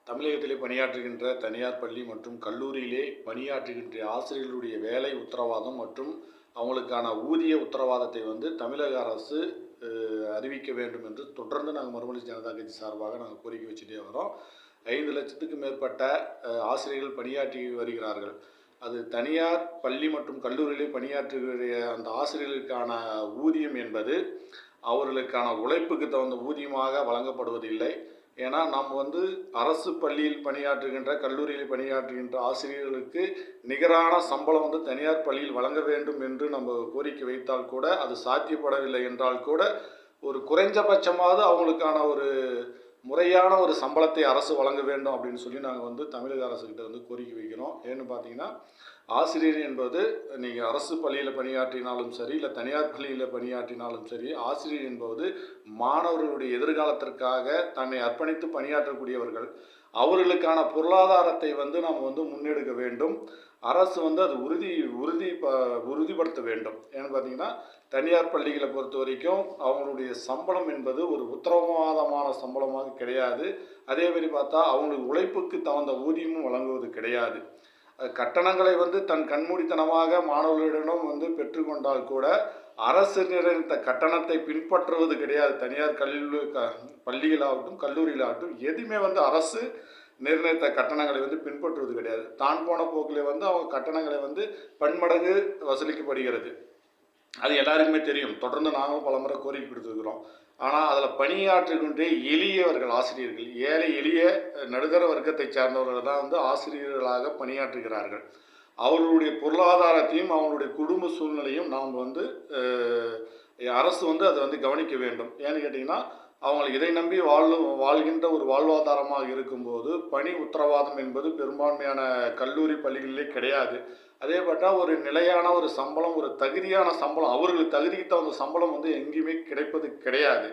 தமிழகத்திலே பணியாற்றுகின்ற தனியார் பள்ளி மற்றும் கல்லூரியிலே பணியாற்றுகின்ற ஆசிரியர்களுடைய வேலை உத்தரவாதம் மற்றும் அவங்களுக்கான ஊதிய உத்தரவாதத்தை தமிழக அரசு அறிவிக்க வேண்டும் என்று தொடர்ந்து நாங்கள் மறுமலர்ச்சி ஜனதா கட்சி சார்பாக நாங்கள் கோரிக்கை வச்சுட்டே வரோம். 5 லட்சத்துக்கு மேற்பட்ட ஆசிரியர்கள் பணியாற்றி வருகிறார்கள். அது தனியார் பள்ளி மற்றும் கல்லூரியிலே பணியாற்றுகிற அந்த ஆசிரியர்களுக்கான ஊதியம் என்பது அவர்களுக்கான உழைப்புக்கு தகுந்த ஊதியமாக வழங்கப்படுவதில்லை. ஏன்னா நாம் அரசு பள்ளியில் பணியாற்றுகின்ற கல்லூரியில் பணியாற்றுகின்ற ஆசிரியர்களுக்கு நிகரான சம்பளம் தனியார் பள்ளியில் வழங்க வேண்டும் என்று நம்ம கோரிக்கை வைத்தால் கூட அது சாத்தியப்படவில்லை என்றால் கூட ஒரு குறைஞ்சபட்சமாவது அவங்களுக்கான ஒரு முறையான ஒரு சம்பளத்தை அரசு வழங்க வேண்டும் அப்படின்னு சொல்லி நாங்கள் தமிழக அரசுக்கிட்ட கோரிக்கை வைக்கிறோம். ஏன்னு பார்த்தீங்கன்னா, ஆசிரியர் என்பது நீங்கள் அரசு பள்ளியில் பணியாற்றினாலும் சரி, இல்லை தனியார் பள்ளியில் பணியாற்றினாலும் சரி, ஆசிரியர் என்பது மாணவர்களுடைய எதிர்காலத்திற்காக தன்னை அர்ப்பணித்து பணியாற்றக்கூடியவர்கள். அவர்களுக்கான பொருளாதாரத்தை நாம் முன்னெடுக்க வேண்டும். அரசு அது உறுதிப்படுத்த வேண்டும். ஏன்னு பார்த்தீங்கன்னா, தனியார் பள்ளிகளை பொறுத்த வரைக்கும் அவங்களுடைய சம்பளம் என்பது ஒரு உத்தரவாதமான சம்பளமாக கிடையாது. அதே மாதிரி பார்த்தா அவங்களுக்கு உழைப்புக்கு தகுந்த ஊதியமும் வழங்குவது கிடையாது. கட்டணங்களை தன் கண்மூடித்தனமாக மாணவர்களிடம் பெற்றுக்கொண்டால் கூட அரசு நிர்ணயித்த கட்டணத்தை பின்பற்றுவது கிடையாது. தனியார் பள்ளிகளாகட்டும் கல்லூரிகளாகட்டும் எதுவுமே அரசு நிர்ணயித்த கட்டணங்களை பின்பற்றுவது கிடையாது. தான் போன போக்கில் அவங்க கட்டணங்களை பன்மடங்கு வசூலிக்கப்படுகிறது. அது எல்லாருக்குமே தெரியும். தொடர்ந்து நாங்களும் பல முறை கோரிக்கை கொடுத்துருக்கிறோம். ஆனால் அதில் பணியாற்றுகின்ற எளியவர்கள் ஆசிரியர்கள், ஏழை எளிய நடுத்தர வர்க்கத்தை சார்ந்தவர்கள் தான் ஆசிரியர்களாக பணியாற்றுகிறார்கள். அவர்களுடைய பொருளாதாரத்தையும் அவங்களுடைய குடும்ப சூழ்நிலையும் நாம் அரசு அதை கவனிக்க வேண்டும். ஏன்னு கேட்டிங்கன்னா, அவங்களுக்கு இதை நம்பி வாழ்கின்ற ஒரு வாழ்வாதாரமாக இருக்கும்போது பணி உத்தரவாதம் என்பது பெரும்பான்மையான கல்லூரி பள்ளிகளிலே கிடையாது. அதே பார்த்தா ஒரு நிலையான ஒரு சம்பளம், ஒரு தகுதியான சம்பளம், அவர்களுக்கு தகுதிக்கு தகுந்த சம்பளம் எங்கேயுமே கிடைப்பது கிடையாது.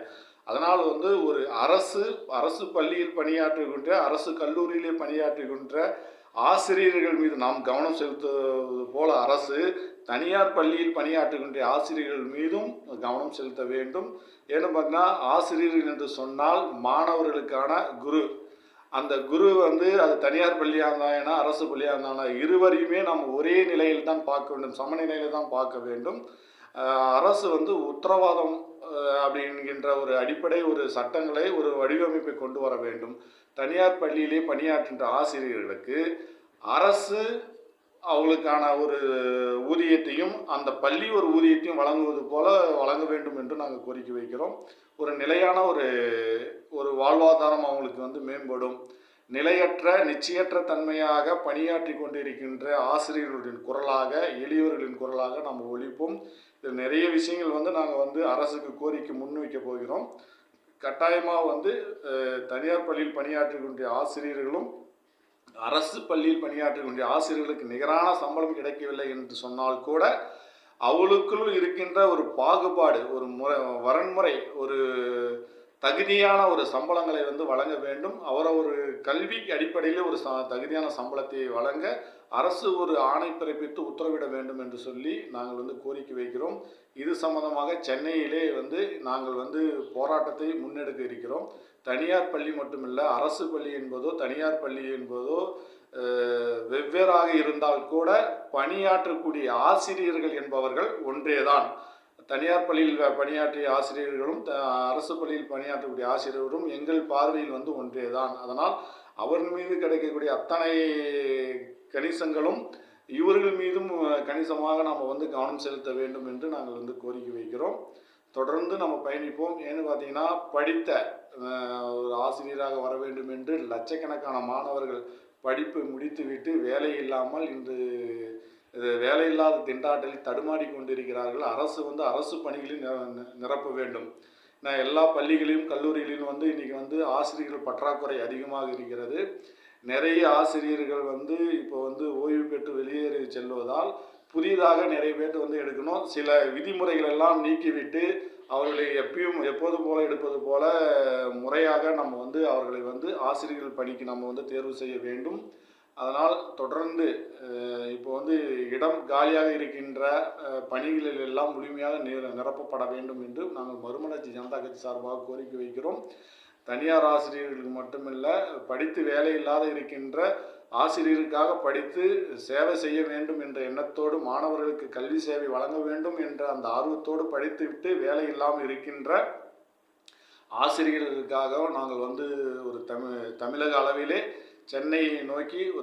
அதனால் ஒரு அரசு பள்ளியில் பணியாற்றுகின்ற, அரசு கல்லூரியிலே பணியாற்றுகின்ற ஆசிரியர்கள் மீது நாம் கவனம் செலுத்துவது போல அரசு தனியார் பள்ளியில் பணியாற்றுகின்ற ஆசிரியர்கள் மீதும் கவனம் செலுத்த வேண்டும். ஏன்னு பார்த்தீங்கன்னா, ஆசிரியர்கள் என்று சொன்னால் மாணவர்களுக்கான குரு. அந்த குரு அது தனியார் பள்ளியாக இருந்தாங்கன்னா அரசு பள்ளியாக இருந்தாலும் இருவரையுமே நாம் ஒரே நிலையில் தான் பார்க்க வேண்டும், சமநிலையில் தான் பார்க்க வேண்டும். அரசு உத்தரவாதம் அப்படிங்கிற ஒரு அடிப்படை ஒரு சட்டங்களை, ஒரு வடிவமைப்பை கொண்டு வர வேண்டும். தனியார் பள்ளியிலே பணியாற்றுகின்ற ஆசிரியர்களுக்கு அரசு அவங்களுக்கான ஒரு ஊதியத்தையும் அந்த பள்ளி ஒரு ஊதியத்தையும் வழங்குவது போல வழங்க வேண்டும் என்று நாங்கள் கோரிக்கை வைக்கிறோம். ஒரு நிலையான ஒரு வாழ்வாதாரம் அவங்களுக்கு மேம்படும். நிலையற்ற நிச்சயற்ற தன்மையாக பணியாற்றி கொண்டிருக்கின்ற ஆசிரியர்களுடைய குரலாக, எளியவர்களின் குரலாக நம்ம ஒழிப்போம். இது நிறைய விஷயங்கள் நாங்கள் அரசுக்கு கோரிக்கை முன்வைக்க போகிறோம். கட்டாயமாக தனியார் பள்ளியில் பணியாற்றுகின்ற ஆசிரியர்களும் அரசு பள்ளியில் பணியாற்றுகின்ற ஆசிரியர்களுக்கு நிகரான சம்பளம் கிடைக்கவில்லை என்று சொன்னால் கூட அவளுக்குள் இருக்கின்ற ஒரு பாகுபாடு, ஒரு வரன்முறை, ஒரு தகுதியான ஒரு சம்பளங்களை வழங்க வேண்டும். ஒரு கல்வி அடிப்படையில் ஒரு தகுதியான சம்பளத்தை வழங்க அரசு ஒரு ஆணை பிறப்பித்து உத்தரவிட வேண்டும் என்று சொல்லி நாங்கள் கோரிக்கை வைக்கிறோம். இது சம்பந்தமாக சென்னையிலே நாங்கள் போராட்டத்தை முன்னெடுக்க இருக்கிறோம். தனியார் பள்ளி மட்டுமில்லை, அரசு பள்ளி என்பதோ தனியார் பள்ளி என்பதோ வெவ்வேறாக இருந்தால் கூட பணியாற்றக்கூடிய ஆசிரியர்கள் என்பவர்கள் ஒன்றேதான். தனியார் பள்ளியில் பணியாற்றிய ஆசிரியர்களும் அரசு பள்ளியில் பணியாற்றக்கூடிய ஆசிரியர்களும் எங்கள் பார்வையில் ஒன்றேதான். அதனால் அவர்கள் மீது கிடைக்கக்கூடிய அத்தனை கணிசங்களும் இவர்கள் மீதும் கணிசமாக நாம் கவனம் செலுத்த வேண்டும் என்று நாங்கள் கோரிக்கை வைக்கிறோம். தொடர்ந்து நம்ம பயணிப்போம். ஏன்னு பார்த்தீங்கன்னா, படித்த ஒரு ஆசிரியராக வர வேண்டும் என்று லட்சக்கணக்கான மாணவர்கள் படிப்பு முடித்துவிட்டு வேலை இல்லாமல் இன்று வேலையில்லாத திண்டாட்டலில் தடுமாறி கொண்டிருக்கிறார்கள். அரசு அரசு பணிகளில் நிரப்ப வேண்டும். எல்லா பள்ளிகளிலும் கல்லூரிகளிலும் இன்றைக்கி ஆசிரியர்கள் பற்றாக்குறை அதிகமாக இருக்கிறது. நிறைய ஆசிரியர்கள் இப்போ ஓய்வு பெற்று வெளியேறி செல்வதால் புதிதாக நிறைய பேர் எடுக்கணும். சில விதிமுறைகள் எல்லாம் நீக்கிவிட்டு அவர்களை எப்போது போல எடுப்பது போல முறையாக நம்ம அவர்களை ஆசிரியர்கள் பணிக்கு நம்ம தேர்வு செய்ய வேண்டும். அதனால் தொடர்ந்து இப்போ இடம் காலியாக இருக்கின்ற பணிகளில் எல்லாம் முழுமையாக நிரப்பப்பட வேண்டும் என்று நாங்கள் மறுமலர்ச்சி ஜனதா கட்சி சார்பாக கோரிக்கை வைக்கிறோம். தனியார் ஆசிரியர்களுக்கு மட்டுமில்ல, படித்து வேலை இல்லாத இருக்கின்ற ஆசிரியருக்காக படித்து சேவை செய்ய வேண்டும் என்ற எண்ணத்தோடு, மாணவர்களுக்கு கல்வி சேவை வழங்க வேண்டும் என்ற அந்த ஆர்வத்தோடு படித்துவிட்டு வேலை இல்லாமல் இருக்கின்ற ஆசிரியர்களுக்காக நாங்கள் ஒரு தமிழக அளவிலே சென்னையை நோக்கி